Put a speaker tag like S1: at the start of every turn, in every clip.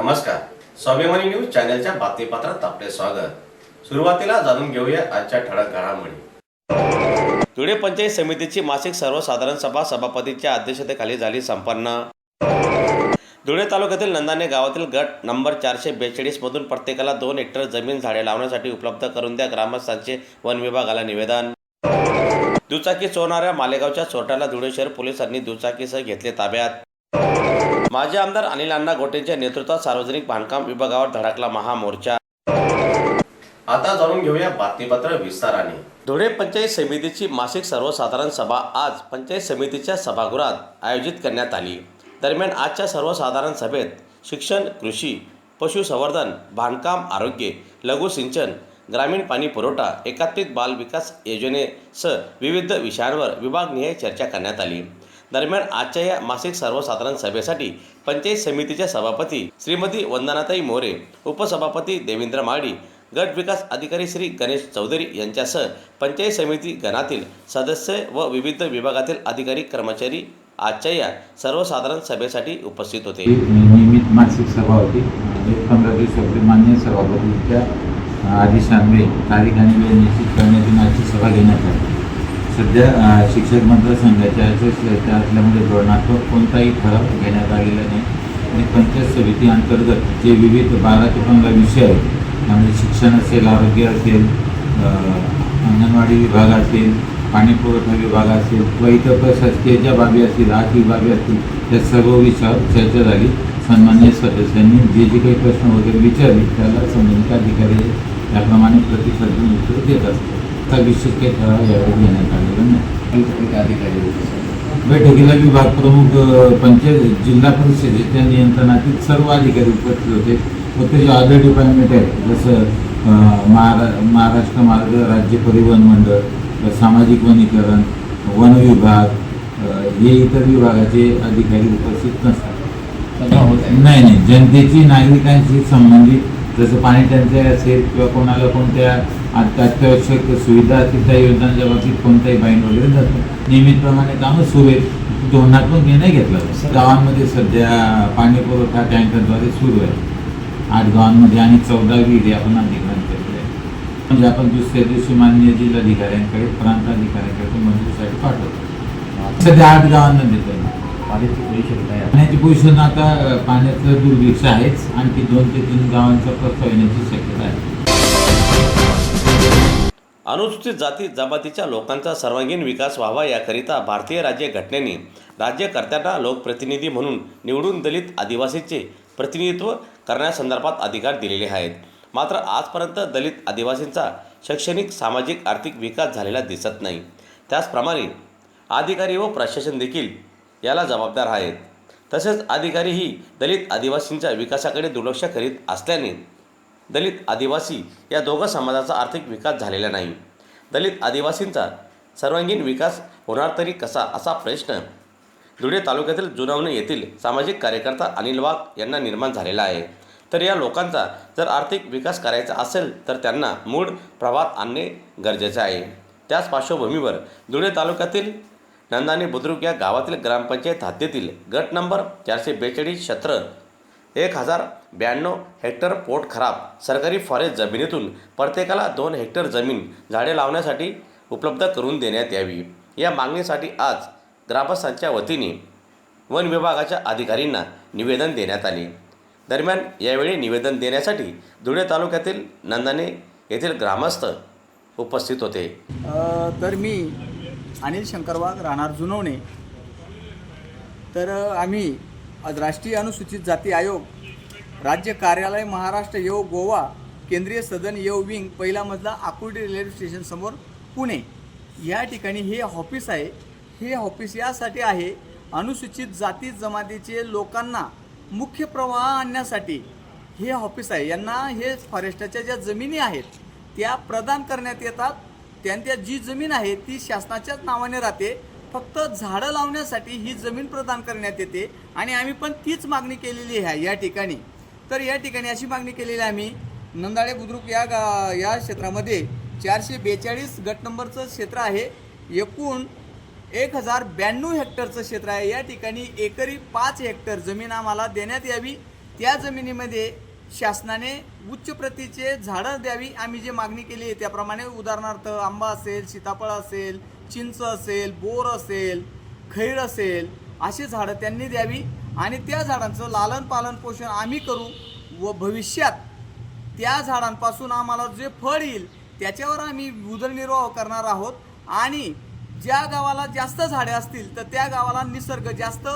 S1: नमस्कार, स्वाभिमानी न्यूज चॅनलच्या बातमीपत्रात आपले स्वागत। सुरुवातीला जाणून घेऊया आजच्या ठळक घडामोडी। धुळे पंचायत समितीची मासिक सर्वसाधारण सभा सभापतींच्या अध्यक्षतेखाली झाली संपन्न। धुळे तालुक्यातील नंदाने गावातील गट नंबर 442 मधून प्रत्येकाला 2 हेक्टर जमीन झाडे लावण्यासाठी उपलब्ध करून द्या ग्रामस्थांचे वन विभागाला निवेदन। दुचाकी चोरणाऱ्या मालेगावच्या चोरट्याला धुळे शहर पोलिसांनी दुचाकीसह घेतले ताब्यात। माजी आमदार अनिल अण्णा गोटेंच्या नेतृत्वात सार्वजनिक बांधकाम विभागावर धडकला महामोर्चा। आता जाणून घेऊया बातमीपत्र विस्ताराने। धुळे पंचायत समितीची मासिक सर्वसाधारण सभा आज पंचायत समितीच्या सभागृहात आयोजित करण्यात आली। दरम्यान आजच्या सर्वसाधारण सभेत शिक्षण, कृषी, पशुसंवर्धन, बांधकाम, आरोग्य, लघु सिंचन, ग्रामीण पाणी पुरवठा, एकात्मिक बाल विकास योजनेसह विविध विषयांवर विभागनिहाय चर्चा करण्यात आली। दरम्यान आजच्या या मासिक सर्वसाधारण सभेसाठी पंचायत समितीच्या सभापती श्रीमती वंदनाताई मोरे, उपसभापती देवेंद्र माळी, गट विकास अधिकारी श्री गणेश चौधरी यांच्यासह पंचायत समिती गणातील सदस्य व विविध विभागातील अधिकारी कर्मचारी आजच्या या सर्वसाधारण सभेसाठी उपस्थित होते।
S2: नियमित मासिक सभा होती। 15 दिवसापूर्वी मान्य सभापतींच्या आदेशान्वये तारीख आणि वेळ निश्चित करण्यात येऊन आजची सभा घेण्यात आली। सध्या शिक्षक मतदारसंघाच्या असल्यामुळे धोरणात्मक कोणताही ठराव घेण्यात आलेला नाही आणि पंचायत समिती अंतर्गत जे विविध 12 ते 15 विषय आहेत, त्यामध्ये शिक्षण असेल, आरोग्य असेल, अंगणवाडी विभाग असेल, पाणी पुरवठा विभाग असेल किंवा इतर प्रशासकीय ज्या बाबी असतील, आर्थिक बाबी असतील, त्या सर्व विषयावर चर्चा झाली। सन्माननीय सदस्यांनी जे काही प्रश्न वगैरे विचारले त्याला संबंधित अधिकारी त्याप्रमाणे प्रतिसाद देऊन उत्तर देत असतात। विशेष काही ठराव यावेळी घेण्यात आलेला नाही। अधिकारी बैठकीला विभाग प्रमुख, पंचायत, जिल्हा परिषदेच्या नियंत्रणातील सर्व अधिकारी उपस्थित होते व ते जे अदर डिपार्टमेंट आहे जसं महाराष्ट्र मार्ग राज्य परिवहन मंडळ, सामाजिक वनीकरण, वन विभाग, हे इतर विभागाचे अधिकारी उपस्थित नसतात। नाही, जनतेची नागरिकांशी संबंधित जसं पाणी टंचाई असेल किंवा कोणाला कोणत्या अत्यावश्यक सुविधा असतील त्या योजनांच्या बाबतीत कोणताही बाईंड वगैरे नसतं। नियमितप्रमाणे कामं सुरू आहेत। धोरणात्मक निर्णय घेतला जातो। गावांमध्ये सध्या पाणी पुरवठा टँकरद्वारे सुरू आहे 8 गावांमध्ये आणि 14 विहिरी आपण अधिग्रहण केलेले आहे। म्हणजे आपण दुसऱ्या दिवशी माननीय जिल्हाधिकाऱ्यांकडे, प्रांत अधिकाऱ्यांकडे मंजुरीसाठी पाठवतो। सध्या 8 गावांना देतो। पाण्याची पोझिशन आता पाण्याचं दुर्भिक्ष आहेच, आणखी 2 ते 3 गावांचा प्रस्ताव येण्याची शक्यता आहे।
S1: अनुसूचित जाती जमातीच्या लोकांचा सर्वांगीण विकास व्हावा याकरिता भारतीय राज्यघटनेने राज्यकर्त्यांना लोकप्रतिनिधी म्हणून निवडून दलित आदिवासींचे प्रतिनिधित्व करण्यासंदर्भात अधिकार दिलेले आहेत। मात्र आजपर्यंत दलित आदिवासींचा शैक्षणिक, सामाजिक, आर्थिक विकास झालेला दिसत नाही। त्याचप्रमाणे अधिकारी व प्रशासन देखील याला जबाबदार आहेत। तसेच अधिकारीही दलित आदिवासींच्या विकासाकडे दुर्लक्ष करीत असल्याने दलित आदिवासी या दोघं समाजाचा आर्थिक विकास झालेला नाही। दलित आदिवासींचा सर्वांगीण विकास होणार तरी कसा, असा प्रश्न धुळे तालुक्यातील जुनवणे येथील सामाजिक कार्यकर्ता अनिल वाघ यांना निर्माण झालेला आहे। तर या लोकांचा जर आर्थिक विकास करायचा असेल तर त्यांना मूळ प्रवाहात आणणे गरजेचे आहे। त्याच पार्श्वभूमीवर धुळे तालुक्यातील नंदाने बुद्रुक या गावातील ग्रामपंचायत हद्दीतील गट नंबर 442 क्षेत्र 1092 हेक्टर पोट खराब सरकारी फॉरेस्ट जमिनीतून प्रत्येकाला 2 हेक्टर जमीन झाडे लावण्यासाठी उपलब्ध करून देण्यात यावी या मागणीसाठी आज ग्रामस्थांच्या वतीने वन विभागाच्या अधिकाऱ्यांना निवेदन देण्यात आले। दरम्यान यावेळी निवेदन देण्यासाठी धुळे तालुक्यातील नंदाने येथील ग्रामस्थ उपस्थित होते।
S3: तर मी अनिल शंकर वाघ, राहणार जुनवणे। तर आम्ही आज राष्ट्रीय अनुसूचित जाती आयोग, राज्य कार्यालय महाराष्ट्र येऊ गोवा, केंद्रीय सदन येऊ विंग, पहिला मजला, आकुर्डी रेल्वे स्टेशन समोर, पुणे या ठिकाणी हे ऑफिस आहे। हे ऑफिस यासाठी आहे, अनुसूचित जाती जमातीचे लोकांना मुख्य प्रवाह आणण्यासाठी हे ऑफिस आहे। यांना हे फॉरेस्टच्या ज्या जमिनी आहेत त्या प्रदान करण्यात येतात। त्यांच्या जी जमीन आहे ती शासनाच्याच नावाने राहते, फक्त झाडं लावण्यासाठी ही जमीन प्रदान करण्यात येते आणि आम्ही पण तीच मागणी केलेली आहे या ठिकाणी। तर या ठिकाणी अशी मागणी केलेली आहे आम्ही नंदाळे बुद्रुक या क्षेत्रामध्ये 442 गट नंबरचं क्षेत्र आहे। एकूण 1092 हेक्टरचं क्षेत्र आहे। या ठिकाणी एकरी 5 हेक्टर जमीन आम्हाला देण्यात यावी त्या जमिनीमध्ये शासनाने उच्च प्रतीचे झाडं द्यावी आम्ही जे मागणी केली आहे त्याप्रमाणे, उदाहरणार्थ आंबा असेल, सीताफळ असेल, चिंच असेल, बोर असेल, खैर असेल, अशी झाडं त्यांनी द्यावी आणि त्या झाडांचं लालन पालन पोषण आम्ही करू व भविष्यात त्या झाडांपासून आम्हाला जे फळ येईल त्याच्यावर आम्ही उदरनिर्वाह करणार आहोत. आणि ज्या गावाला जास्त झाडे असतील तर त्या गावाला निसर्ग जास्त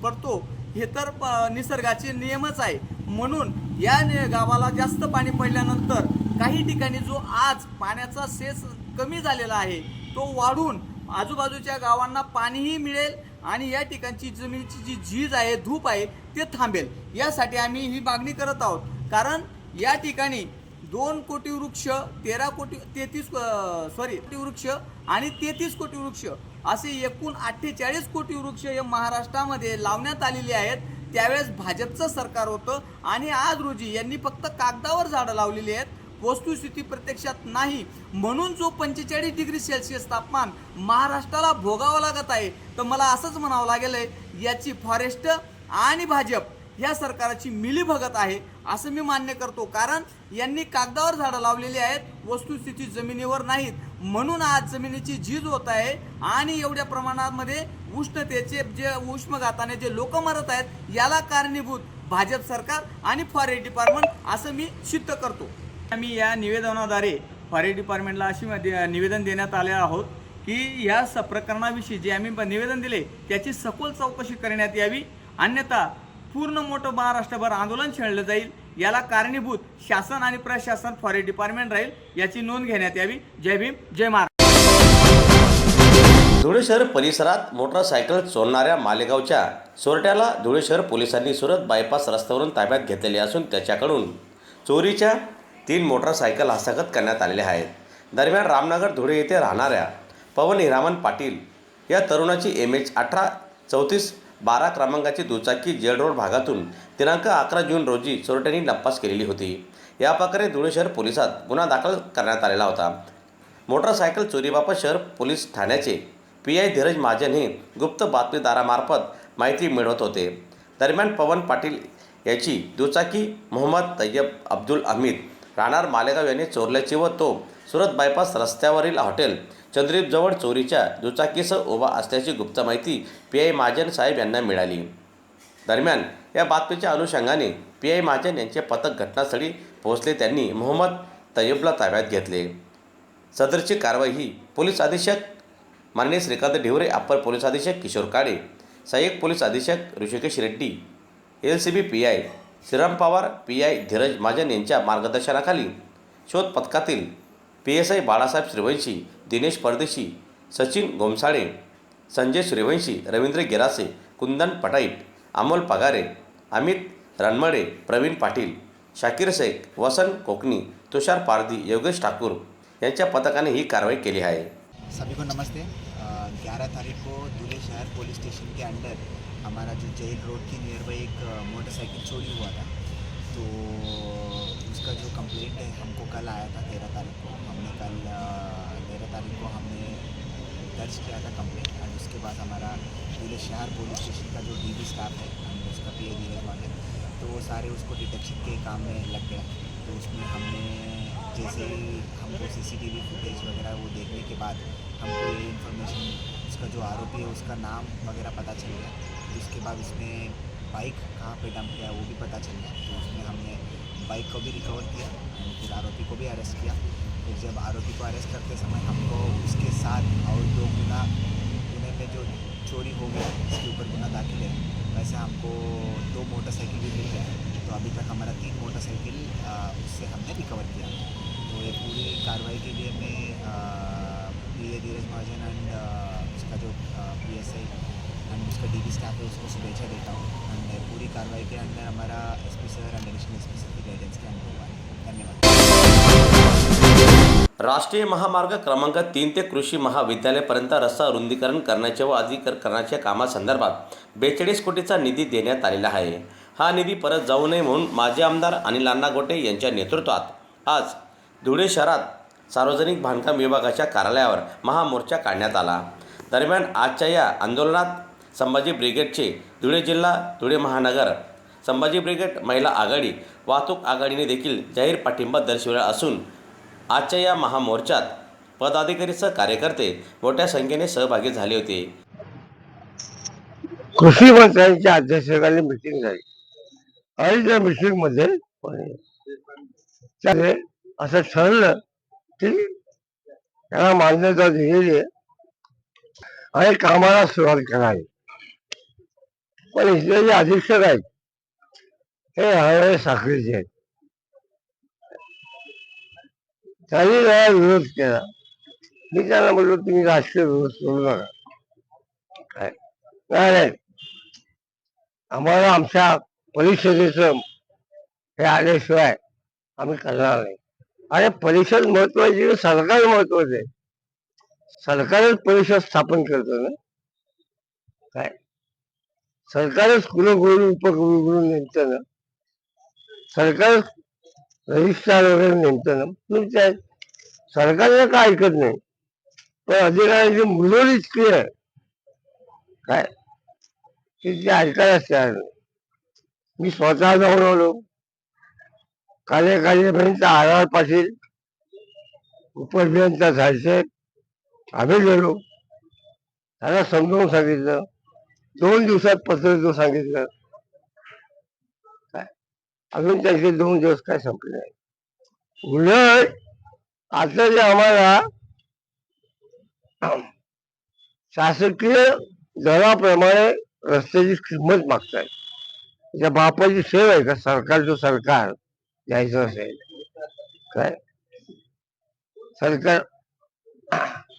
S3: पडतो, हे तर निसर्गाचे नियमच आहे. म्हणून या गावाला जास्त पाणी पडल्यानंतर काही ठिकाणी जो आज पाण्याचा सेस कमी झालेला आहे तो वाढून आजूबाजूच्या गावांना पाणीही मिळेल आणि या ठिकाणची जमिनीची जी झीज आहे, धूप आहे, ते थांबेल. यासाठी आम्ही ही मागणी करत आहोत. कारण या ठिकाणी 2 कोटी वृक्ष, 33 कोटी वृक्ष आणि 33 कोटी वृक्ष असे एकूण 48 कोटी वृक्ष हे महाराष्ट्रामध्ये लावण्यात आलेले आहेत. त्यावेळेस भाजपचं सरकार होतं आणि आज रोजी यांनी फक्त कागदावर झाडं लावलेली आहेत, वस्तुस्थिती प्रत्यक्षात नाही. म्हणून जो 45 डिग्री सेल्सिअस तापमान महाराष्ट्राला भोगावं लागत आहे, तर मला असंच म्हणावं लागेल याची फॉरेस्ट आणि भाजप या सरकारची मिलीभगत आहे असं मी मान्य करतो. कारण यांनी कागदावर झाडं लावलेली आहेत, वस्तुस्थिती जमिनीवर नाहीत. म्हणून आज जमिनीची झीज होत आहे आणि एवढ्या प्रमाणामध्ये उष्णतेचे जे उष्माघाताने जे लोक मरत आहेत याला कारणीभूत भाजप सरकार आणि फॉरेस्ट डिपार्टमेंट असं मी सिद्ध करतो. आम्ही या निवेदनाद्वारे फॉरेस्ट डिपार्टमेंटला अशी निवेदन देण्यात आले आहोत की या प्रकरणाविषयी जे आम्ही निवेदन दिले त्याची सखोल चौकशी करण्यात यावी, अन्यथा पूर्ण मोठं महाराष्ट्रभर आंदोलन छेडलं जाईल. याला कारणीभूत शासन आणि प्रशासन, फॉरेस्ट डिपार्टमेंट राहील, याची नोंद घेण्यात यावी. जय भीम, जय महाराष्ट्र.
S1: धुळे शहर परिसरात मोटरसायकल चोरणाऱ्या मालेगावच्या चोरट्याला धुळे शहर पोलिसांनी सुरत बायपास रस्त्यावरून ताब्यात घेतलेले असून त्याच्याकडून चोरीच्या 3 मोटरसायकल हस्तगत करण्यात आलेल्या आहेत. दरम्यान रामनगर धुळे येथे राहणाऱ्या पवन हिरामन पाटील या तरुणाची MH183412 क्रमांकाची दुचाकी जेल रोड भागातून दिनांक 11 जून रोजी चोरट्यांनी नप्पास केलेली होती. या प्रकारे धुळे शहर पोलिसात गुन्हा दाखल करण्यात आलेला होता. मोटरसायकल चोरीबाबत शहर पोलीस ठाण्याचे PI धीरज महाजन हे गुप्त बातमीदारामार्फत माहिती मिळवत होते. दरम्यान पवन पाटील याची दुचाकी मोहम्मद तय्यब अब्दुल हमीद राहणार मालेगाव यांनी चोरल्याची व तो सुरत बायपास रस्त्यावरील हॉटेल चंद्रीपजवळ चोरीच्या दुचाकीसह उभा असल्याची गुप्त माहिती PI महाजन साहेब यांना मिळाली. दरम्यान या बातमीच्या अनुषंगाने PI महाजन यांचे पथक घटनास्थळी पोहोचले. त्यांनी मोहम्मद तय्यबला ताब्यात घेतले. सदरची कारवाई ही पोलीस अधीक्षक माननीय श्रीकांत ढिवरे, अप्पर पोलीस अधीक्षक किशोर काळे, सहाय्यक पोलीस अधीक्षक Rishikesh Reddy, LCB PI Shriram Pawar, PI Dheeraj Mahajan यांच्या मार्गदर्शनाखाली शोध पथकातील PSI बाळासाहेब श्रीवंशी, दिनेश परदेशी, सचिन गोमसाळे, संजय श्रीवंशी, रवींद्र गिरासे, कुंदन पटाईट, अमोल पगारे, अमित रणमळे, प्रवीण पाटील, शाकीर शेख, वसंत कोकणी, तुषार पारधी, योगेश ठाकूर यांच्या पथकाने ही कारवाई केली आहे.
S4: सभी को नमस्ते. 11 तारीख को धुले शहर पुलिस स्टेशन के अंडर हमारा जो जेल रोड की नियर बाई एक मोटरसाइकिल चोरी हुआ था, तो उसका जो कंप्लेंट है हमको कल आया था 13 तारीख को. हमने कल 13 तारीख को हमने दर्ज किया था कंप्लेंट और उसके बाद हमारा धुले शहर पुलिस स्टेशन का जो DB स्टाफ है हमने उसका PI धीरज महाजन, तो वो सारे उसको डिटेक्शन के काम में लग गया. तो उसमें हमने जैसे ही हमको CCTV फुटेज वगैरह वो देखने के बाद हमको ये इन्फॉर्मेशन, उसका जो आरोपी है उसका नाम वगैरह पता चल गया. उसके बाद उसने बाइक कहाँ पे डंप किया वो भी पता चल गया. तो उसमें हमने बाइक को भी रिकवर किया और फिर आरोपी को भी अरेस्ट किया. फिर जब आरोपी को अरेस्ट करते समय हमको उसके साथ और 2 गुना में जो चोरी हो गया इसके ऊपर गुना दाखिल है, वैसे हमको 2 मोटरसाइकिल भी मिल गया. तो अभी तक हमारा 3 मोटरसाइकिल उससे हमने रिकवर किया. तो ये पूरी कार्रवाई के लिए मैं PI धीरज महाजन एंड उसका जो PSI एंड उसका DB स्टाफ है उसको शुभेच्छा देता हूँ. एंड पूरी कार्रवाई के अंदर हमारा SP sir end additional SP sir की गाइडेंस के अंदर हुआ है. धन्यवाद.
S1: राष्ट्रीय महामार्ग क्रमांक 3 ते कृषी महाविद्यालयापर्यंत रस्ता रुंदीकरण करण्याचे व अधिकरणाच्या कामासंदर्भात 42 कोटीचा निधी देण्यात आलेला आहे. हा निधी परत जाऊ नये म्हणून माजी आमदार अनिल अण्णा गोटे यांच्या नेतृत्वात आज धुळे शहरात सार्वजनिक बांधकाम विभागाच्या कार्यालयावर महामोर्चा काढण्यात आला. दरम्यान आजच्या या आंदोलनात संभाजी ब्रिगेडचे धुळे जिल्हा, धुळे महानगर, संभाजी ब्रिगेड, महिला आघाडी, वाहतूक आघाडीने देखील जाहीर पाठिंबा दर्शविला असून आजच्या या महामोर्चात पदाधिकारीसह कार्यकर्ते मोठ्या संख्येने सहभागी झाले होते.
S5: कृषी मंत्र्यांच्या अध्यक्षतेखाली मिटिंग झाली आणि त्या मिटिंगमध्ये त्याने असं ठरलं की त्याला मान्यता दिलेली आहे आणि कामाला सुरुवात करावी. पण इथले जे अधीक्षक आहेत हे हळूहळू साखळीचे आहेत. त्यांनी जरा विरोध केला. मी त्यांना म्हटलं तुम्ही राजकीय विरोध सोडू नका. नाही, आम्हाला आमच्या परिषदेचं हे आल्याशिवाय आम्ही करणार नाही. अरे परिषद महत्वाची, सरकार महत्वाचं आहे. सरकारच परिषद स्थापन करतो ना. काय सरकारच कुलगुरू उपकुलगुरू नेमतं ना, सरकारच रजिस्ट्रार वगैरे नेमतं ना. तुमच्या सरकारला काय ऐकत नाही, पण अधिकाऱ्यांची मुलं इतकी आहे काय की ते ऐकायलाच तयार नाही. मी स्वतः जाऊन आलो. कार्यकारी अभियंता आर पाटील, उपअभियंता झाडसे, आम्ही गेलो. त्याला समजावून सांगितलं. 2 दिवसात पत्र देऊ सांगितलं. काय अजून त्यांचे 2 दिवस काय संपले नाही. उलट आता जे आम्हाला शासकीय दराप्रमाणे रस्त्याची किंमत मागताय. त्या बापाची सेवा आहे का सरकारचं सरकार द्यायचं असेल काय सरकार.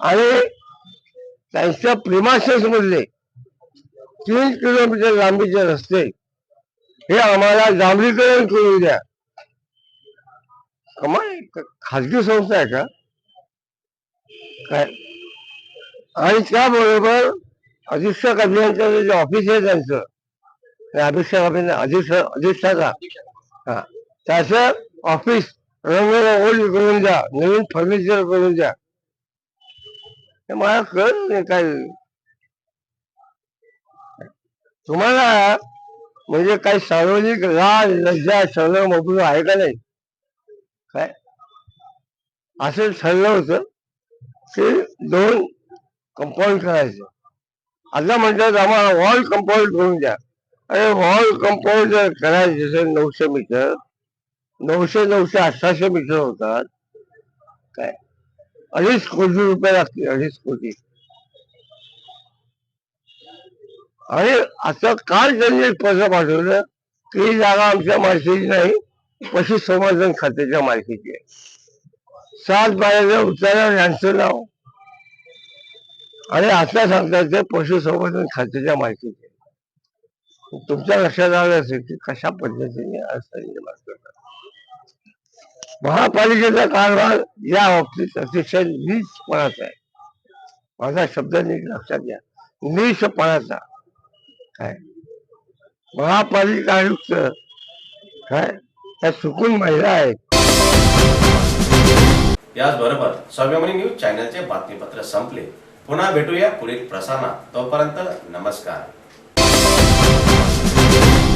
S5: आणि त्यांच्या प्रिमासेस मधले 3 किलोमीटर लांबीचे रस्ते हे आम्हाला डांबरीकरण करू द्या. कमाल, खाजगी संस्था आहे का काय. आणि त्याबरोबर अधीक्षक अभियंत्याचं जे ऑफिस आहे त्यांचं, अधिष्ठाता त्याचं ऑफिस रंगरंगोली करून द्या, नवीन फर्निचर करून द्या. हे मला कळत नाही काय. तुम्हाला म्हणजे काही सार्वजनिक लाज लज्जा शरम अब्रू आहे का नाही काय. असं ठरलं होतं की 2 कंपाऊंड करायचं. आता म्हणतात आम्हाला वॉल कंपाऊंड करून द्या. अरे वॉल कंपाऊंड जर करायचे असेल 900 मीटर, 900, 1800 मीटर होतात काय. 2.5 कोटी रुपये लागतील. 2.5 कोटी. आणि आता काल त्यांनी एक पत्र पाठवलं की ही जागा आमच्या मालकीची नाही, पशुसंवर्धन खात्याच्या मालकीची आहे. 7 बाऱ्याच्या उतार्यावर यांचं नाव आणि आता सांगतात ते पशुसंवर्धन खात्याच्या मालकीचे. तुमच्या लक्षात आलं असेल की कशा पद्धतीने महापालिकेचा कारभार या बाबतीत अतिशय नीचपणाचा आहे. माझा शब्द नीट लक्षात घ्या, नीचपणाचा. काय महापालिका आयुक्त काय त्या चुकून महिला आहेत.
S1: याचबरोबर स्वाभिमानी न्यूज चॅनलचे बातमीपत्र संपले. पुन्हा भेटूया पुढील प्रसारणात. तोपर्यंत नमस्कार.